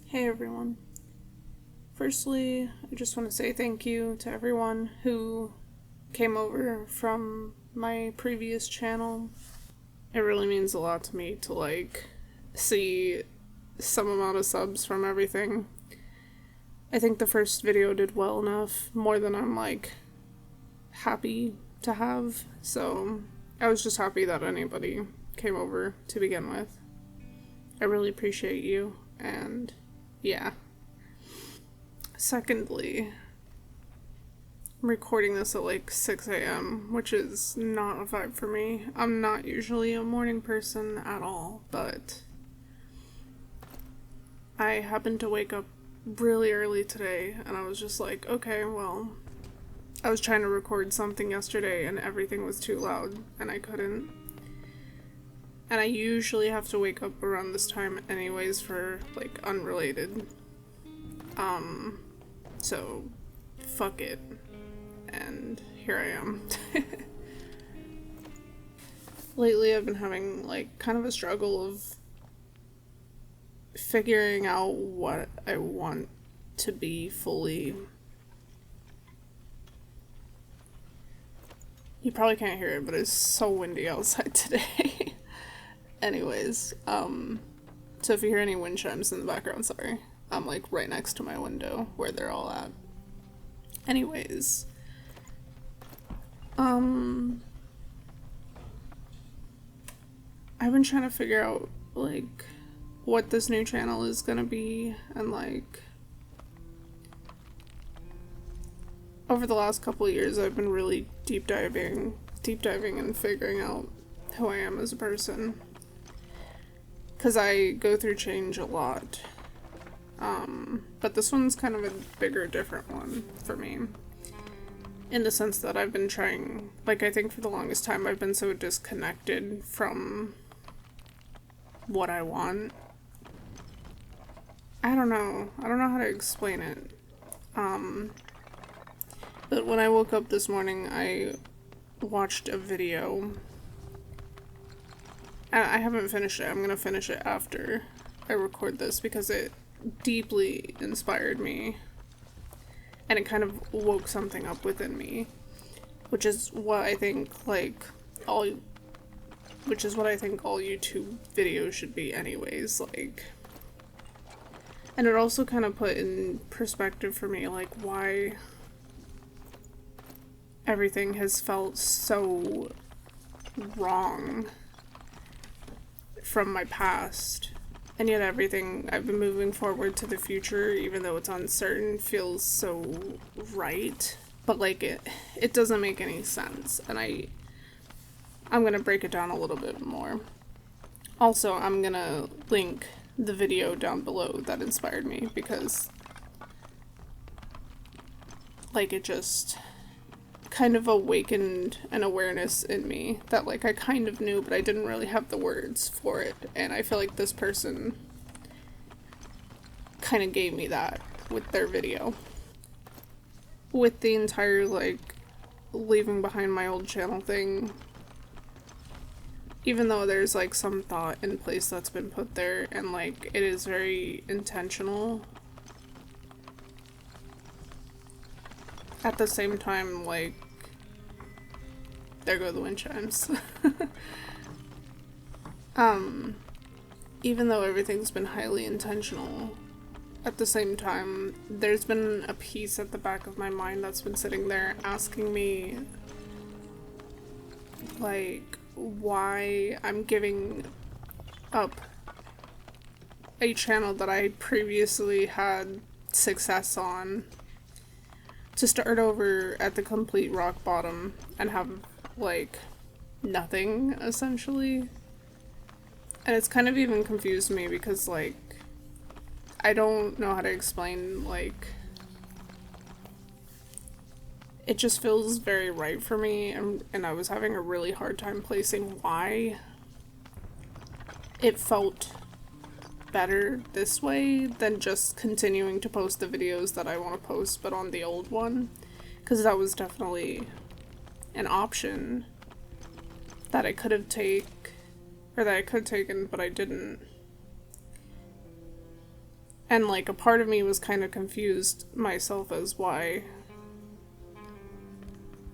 Hey everyone. Firstly, I just want to say thank you to everyone who came over from my previous channel. It really means a lot to me to see some amount of subs from everything. I think the first video did well enough, more than I'm happy to have, so I was just happy that anybody came over to begin with. I really appreciate you, and yeah. Secondly, I'm recording this at 6 a.m., which is not a vibe for me. I'm not usually a morning person at all, but I happened to wake up really early today, and I was just like, okay, well, I was trying to record something yesterday and everything was too loud, and I couldn't. And I usually have to wake up around this time anyways for, unrelated. So, fuck it. And here I am. Lately I've been having, kind of a struggle of figuring out what I want to be fully. You probably can't hear it, but it's so windy outside today. Anyways, so if you hear any wind chimes in the background, sorry. I'm right next to my window where they're all at. Anyways, I've been trying to figure out what this new channel is gonna be, and over the last couple of years I've been really deep diving and figuring out who I am as a person, because I go through change a lot. But this one's kind of a bigger, different one for me, in the sense that I've been trying, I think for the longest time I've been so disconnected from what I want. I don't know how to explain it. But when I woke up this morning, I watched a video. I haven't finished it. I'm gonna finish it after I record this because it deeply inspired me, and it kind of woke something up within me, which is what I think all YouTube videos should be anyways, and it also kind of put in perspective for me why everything has felt so wrong from my past. And yet everything I've been moving forward to the future, even though it's uncertain, feels so right. But it doesn't make any sense. And I'm gonna break it down a little bit more. Also, I'm gonna link the video down below that inspired me, because it just kind of awakened an awareness in me that I kind of knew, but I didn't really have the words for it, and I feel like this person kind of gave me that with their video. With the entire leaving behind my old channel thing, even though there's some thought in place that's been put there, and it is very intentional, at the same time there go the wind chimes. Even though everything's been highly intentional, at the same time, there's been a piece at the back of my mind that's been sitting there asking me, why I'm giving up a channel that I previously had success on to start over at the complete rock bottom and have nothing, essentially. And it's kind of even confused me because I don't know how to explain, it just feels very right for me, and I was having a really hard time placing why it felt better this way than just continuing to post the videos that I want to post but on the old one, because that was definitely an option that I could have taken, but I didn't. And, like, a part of me was kind of confused myself as why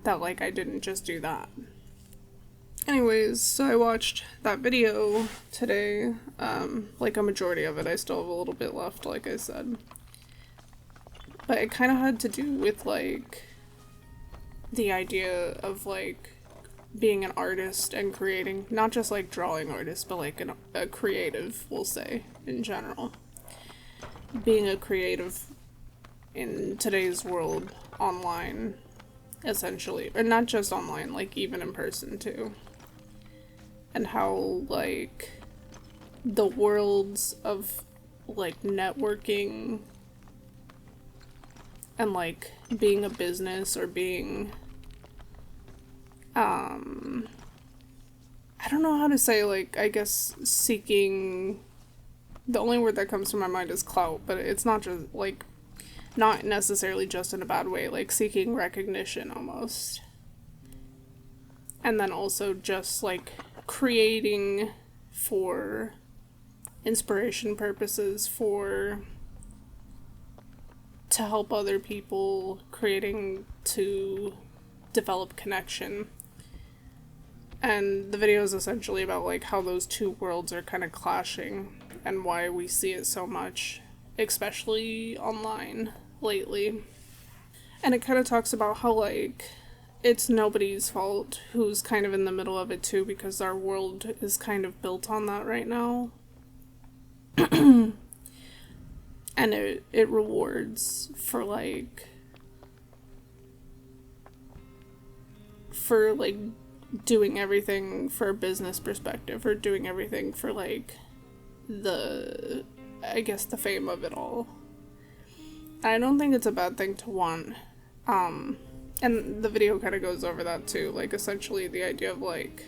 that, like, I didn't just do that. Anyways, so I watched that video today, like a majority of it. I still have a little bit left, like I said. But it kind of had to do with, like, the idea of, like, being an artist and creating, not just, like, drawing artist, but, like, a creative, we'll say, in general. Being a creative in today's world, online, essentially. Or not just online, like, even in person, too. And how, like, the worlds of, like, networking and, like, being a business or being, I don't know how to say, like, I guess seeking, the only word that comes to my mind is clout, but it's not just, like, not necessarily just in a bad way, like, seeking recognition, almost. And then also just, like, creating for inspiration purposes, to help other people, creating to develop connection. And the video is essentially about, like, how those two worlds are kind of clashing and why we see it so much, especially online lately. And it kind of talks about how, like, it's nobody's fault who's kind of in the middle of it too, because our world is kind of built on that right now. And it rewards for, like, doing everything for a business perspective, or doing everything for, like, I guess the fame of it all. I don't think it's a bad thing to want, and the video kind of goes over that too, like, essentially the idea of, like,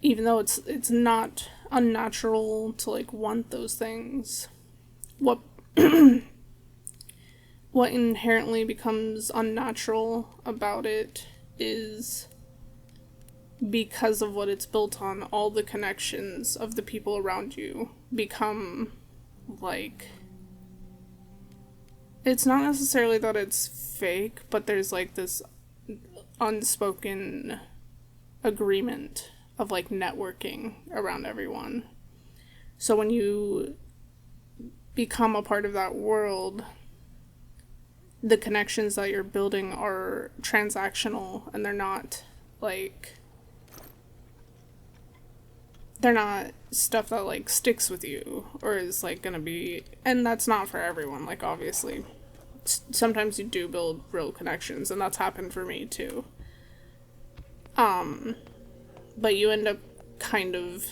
even though it's not unnatural to, like, want those things, what inherently becomes unnatural about it is because of what it's built on. All the connections of the people around you become, like, it's not necessarily that it's fake, but there's, like, this unspoken agreement of, like, networking around everyone. So when you become a part of that world, the connections that you're building are transactional, and they're not, like, they're not stuff that, like, sticks with you or is, like, gonna be, and that's not for everyone, like, obviously. Sometimes you do build real connections, and that's happened for me too. But you end up kind of,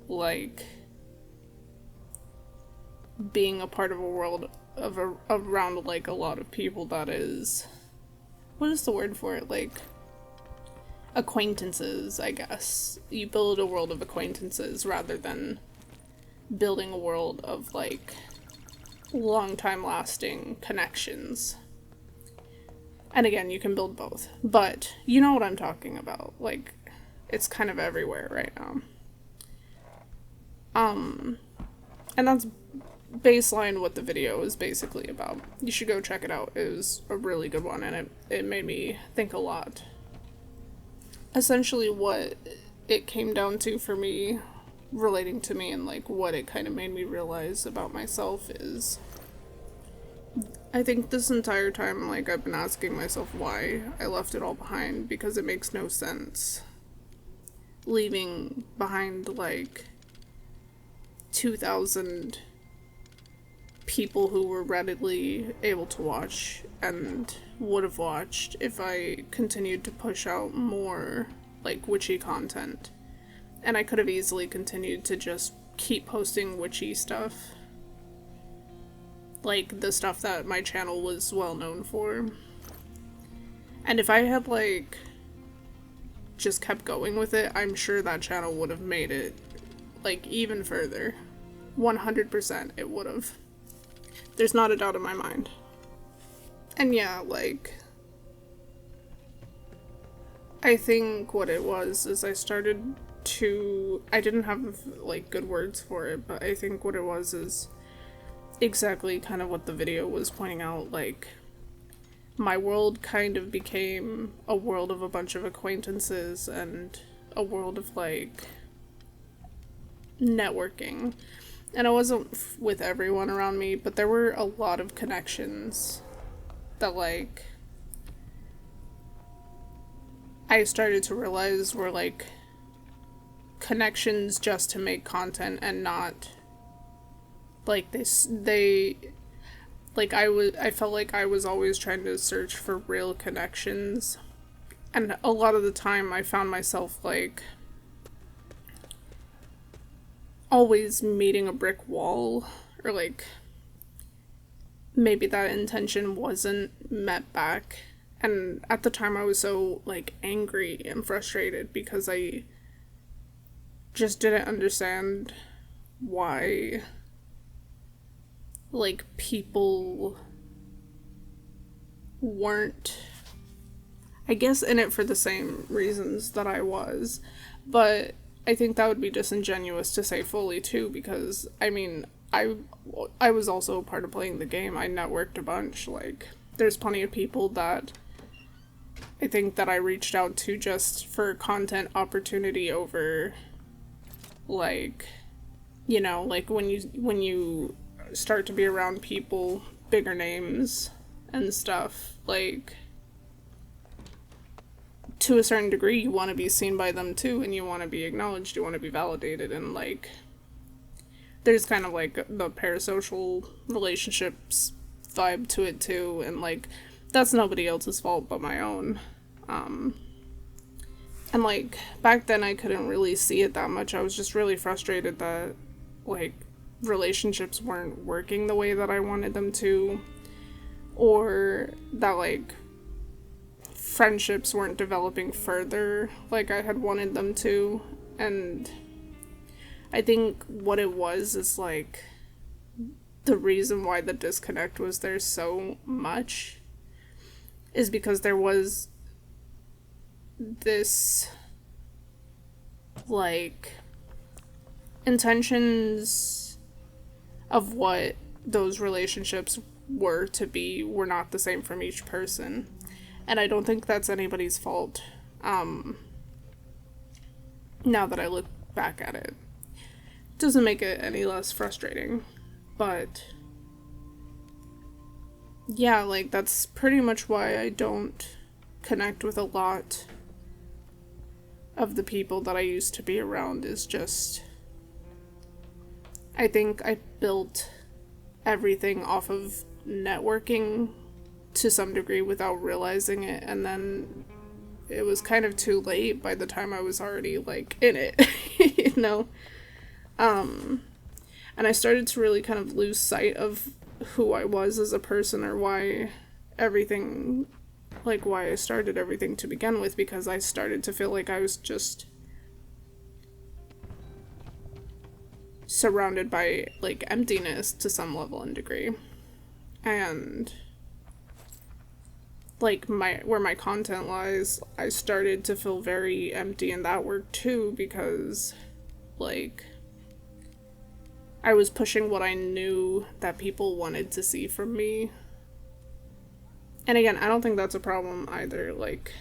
like, being a part of a world around, like, a lot of people that is, what is the word for it, like, acquaintances, I guess. You build a world of acquaintances rather than building a world of, like, long time lasting connections. And again, you can build both, but you know what I'm talking about. Like, it's kind of everywhere right now. And that's baseline what the video is basically about. You should go check it out. It was a really good one, and it made me think a lot. Essentially what it came down to for me, relating to me, and, like, what it kind of made me realize about myself is, I think this entire time, like, I've been asking myself why I left it all behind, because it makes no sense leaving behind, like, 2,000 people who were readily able to watch and would have watched if I continued to push out more, like, witchy content. And I could have easily continued to just keep posting witchy stuff, like the stuff that my channel was well known for. And if I had, like, just kept going with it, I'm sure that channel would have made it, like, even further. 100% it would have. There's not a doubt in my mind. And yeah, like, I think what it was is I started I didn't have, like, good words for it, but I think what it was is exactly kind of what the video was pointing out. Like, my world kind of became a world of a bunch of acquaintances and a world of, like, networking. And I wasn't with everyone around me, but there were a lot of connections that, like, I started to realize were, like, connections just to make content and not, like, I felt like I was always trying to search for real connections. And a lot of the time I found myself, like, always meeting a brick wall, or, like, maybe that intention wasn't met back. And at the time I was so, like, angry and frustrated because I just didn't understand why, like, people weren't, I guess, in it for the same reasons that I was. But I think that would be disingenuous to say fully, too, because, I mean, I was also a part of playing the game. I networked a bunch. Like, there's plenty of people that I think that I reached out to just for content opportunity over, like, you know, like, when you start to be around people, bigger names and stuff, like, to a certain degree, you want to be seen by them too, and you want to be acknowledged, you want to be validated, and, like, there's kind of, like, the parasocial relationships vibe to it too, and, like, that's nobody else's fault but my own. And, like, back then I couldn't really see it that much. I was just really frustrated that, like, relationships weren't working the way that I wanted them to, or that, like, friendships weren't developing further like I had wanted them to. And I think what it was is, like, the reason why the disconnect was there so much is because there was this, like, intentions of what those relationships were to be were not the same from each person. And I don't think that's anybody's fault, now that I look back at it. Doesn't make it any less frustrating, but yeah, like, that's pretty much why I don't connect with a lot of the people that I used to be around. Is just, I think I built everything off of networking to some degree without realizing it, and then it was kind of too late by the time I was already, like, in it, you know? And I started to really kind of lose sight of who I was as a person, or why everything, like, why I started everything to begin with, because I started to feel like I was just surrounded by, like, emptiness to some level and degree. And, like, where my content lies, I started to feel very empty in that work too, because, like, I was pushing what I knew that people wanted to see from me. And again, I don't think that's a problem either, like,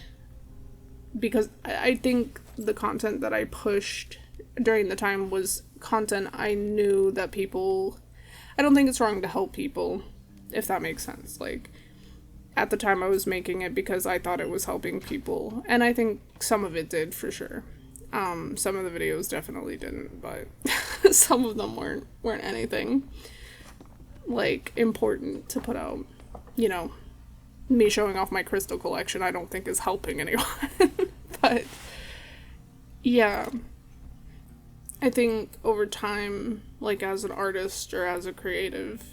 because I think the content that I pushed during the time was content I knew that people, I don't think it's wrong to help people, if that makes sense. Like, at the time I was making it because I thought it was helping people, and I think some of it did, for sure. Some of the videos definitely didn't, but some of them weren't anything, like, important to put out. You know, me showing off my crystal collection I don't think is helping anyone. But yeah, I think over time, like, as an artist or as a creative,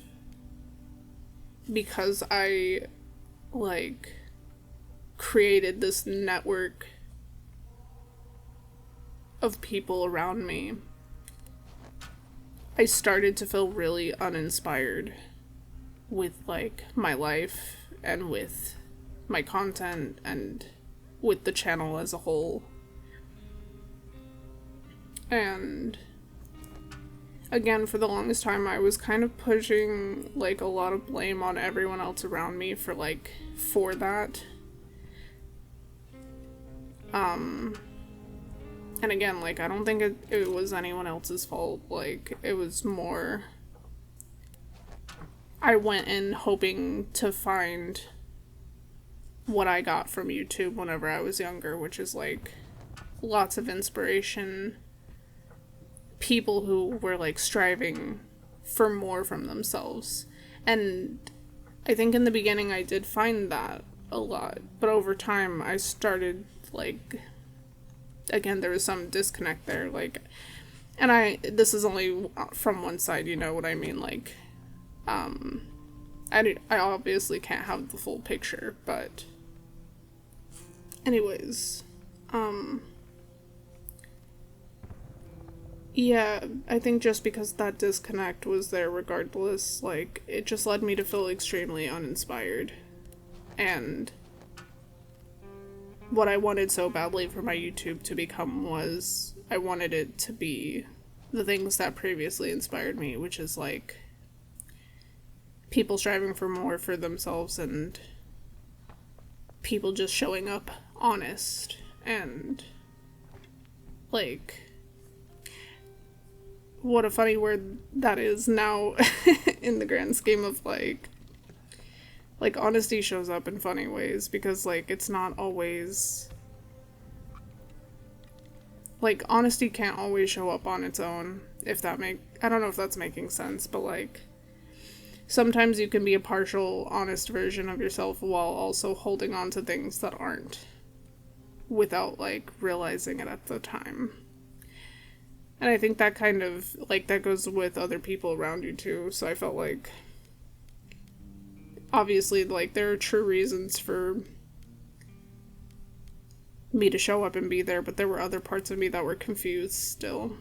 because I, like, created this network of people around me, I started to feel really uninspired with, like, my life and with my content and with the channel as a whole. And again, for the longest time, I was kind of pushing, like, a lot of blame on everyone else around me for, like, for that. And again, like, I don't think it was anyone else's fault. Like, it was more, I went in hoping to find what I got from YouTube whenever I was younger, which is, like, lots of inspiration, people who were, like, striving for more from themselves. And I think in the beginning I did find that a lot, but over time I started, like, again, there was some disconnect there, like, and this is only from one side, you know what I mean, like, I obviously can't have the full picture, but anyways, yeah, I think just because that disconnect was there regardless, like, it just led me to feel extremely uninspired. And what I wanted so badly for my YouTube to become was, I wanted it to be the things that previously inspired me, which is, like, people striving for more for themselves and people just showing up honest and, like, what a funny word that is now in the grand scheme of, like, honesty shows up in funny ways, because, like, it's not always, like, honesty can't always show up on its own, I don't know if that's making sense, but, like, sometimes you can be a partial, honest version of yourself while also holding on to things that aren't, without, like, realizing it at the time. And I think that kind of, like, that goes with other people around you, too, so I felt like, obviously, like, there are true reasons for me to show up and be there, but there were other parts of me that were confused still.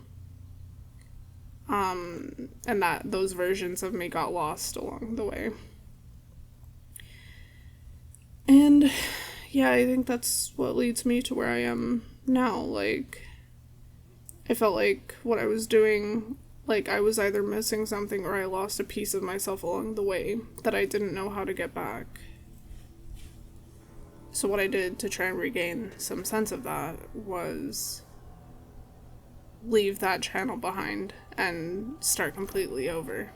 And that those versions of me got lost along the way. And, yeah, I think that's what leads me to where I am now. Like, I felt like what I was doing, like, I was either missing something or I lost a piece of myself along the way that I didn't know how to get back. So what I did to try and regain some sense of that was leave that channel behind and start completely over.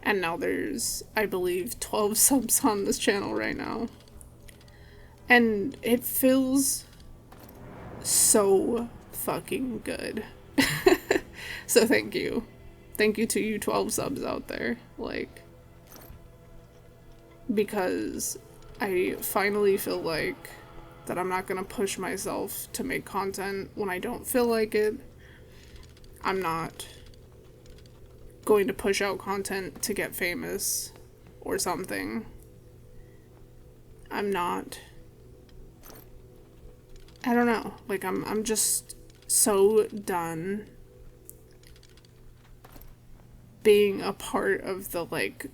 And now there's, I believe, 12 subs on this channel right now. And it feels so fucking good. So thank you. Thank you to you 12 subs out there. Like, because I finally feel like that I'm not gonna push myself to make content when I don't feel like it. I'm not going to push out content to get famous or something. I'm not, I don't know, like, I'm just so done being a part of the, like,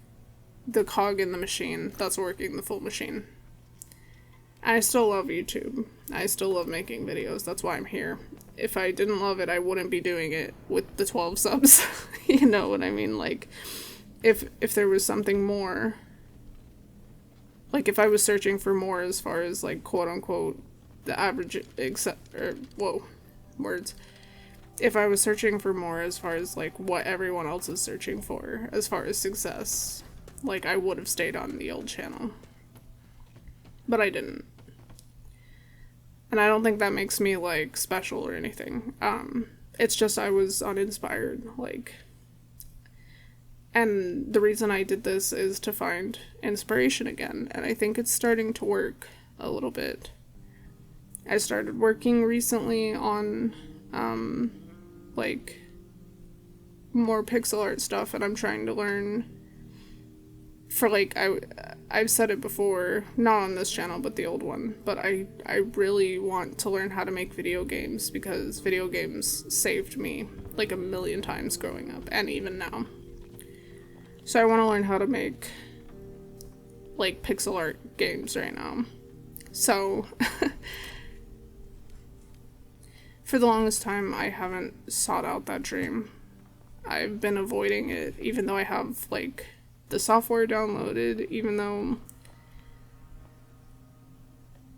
the cog in the machine that's working the full machine. I still love YouTube. I still love making videos. That's why I'm here. If I didn't love it, I wouldn't be doing it with the 12 subs. You know what I mean? Like, if there was something more, like, if I was searching for more as far as, like, quote-unquote, the average, if I was searching for more as far as, like, what everyone else is searching for as far as success, like, I would have stayed on the old channel. But I didn't. And I don't think that makes me, like, special or anything. It's just I was uninspired, like. And the reason I did this is to find inspiration again, and I think it's starting to work a little bit. I started working recently on, like, more pixel art stuff, and I'm trying to learn for, like, I've said it before, not on this channel, but the old one, but I really want to learn how to make video games, because video games saved me, like, 1,000,000 times growing up, and even now. So I want to learn how to make, like, pixel art games right now. So, For the longest time, I haven't sought out that dream. I've been avoiding it, even though I have, like, the software downloaded, even though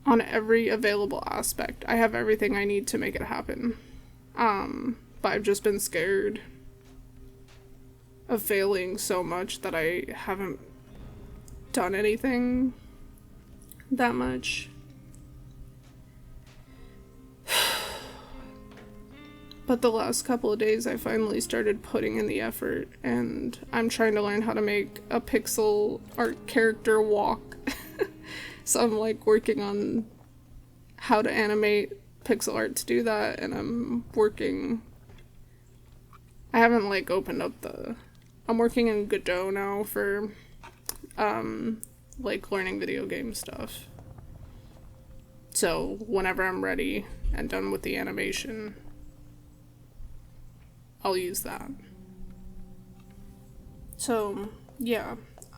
on every available aspect, I have everything I need to make it happen. But I've just been scared of failing so much that I haven't done anything that much. But the last couple of days I finally started putting in the effort, and I'm trying to learn how to make a pixel art character walk. So I'm like working on how to animate pixel art to do that, and I haven't like opened up I'm working in Godot now for like learning video game stuff. So whenever I'm ready and done with the animation, I'll use that. So, yeah,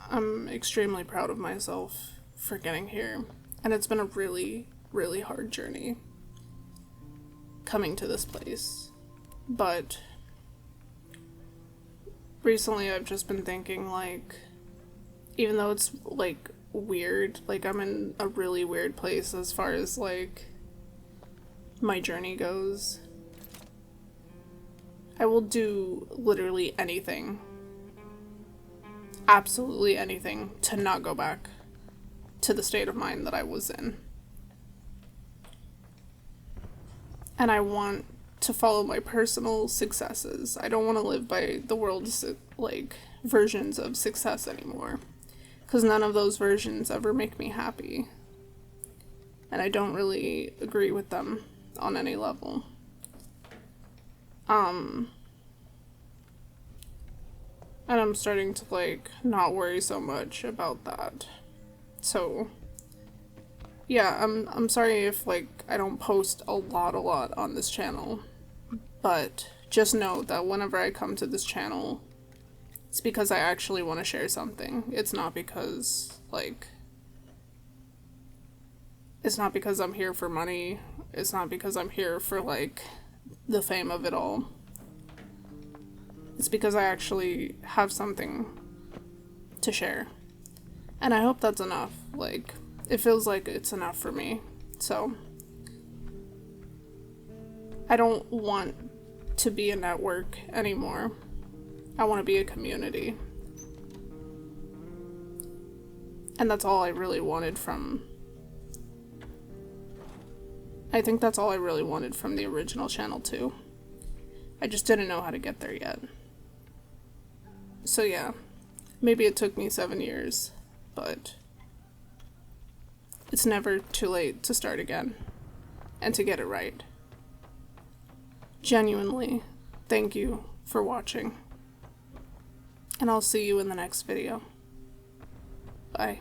I'm extremely proud of myself for getting here. And it's been a really, really hard journey coming to this place. But recently I've just been thinking, like, even though it's, like, weird, like, I'm in a really weird place as far as, like, my journey goes. I will do literally anything, absolutely anything, to not go back to the state of mind that I was in. And I want to follow my personal successes. I don't want to live by the world's, like, versions of success anymore, because none of those versions ever make me happy. And I don't really agree with them on any level. And I'm starting to, like, not worry so much about that. So, yeah, I'm sorry if, like, I don't post a lot on this channel. But just know that whenever I come to this channel, it's because I actually want to share something. It's not because, like, it's not because I'm here for money. It's not because I'm here for, like, the fame of it all. It's because I actually have something to share. And I hope that's enough. Like, it feels like it's enough for me. So, I don't want to be a network anymore. I want to be a community. And that's all I really wanted from... I think that's all I really wanted from the original channel too. I just didn't know how to get there yet. So yeah, maybe it took me 7 years, but it's never too late to start again and to get it right. Genuinely, thank you for watching, and I'll see you in the next video. Bye.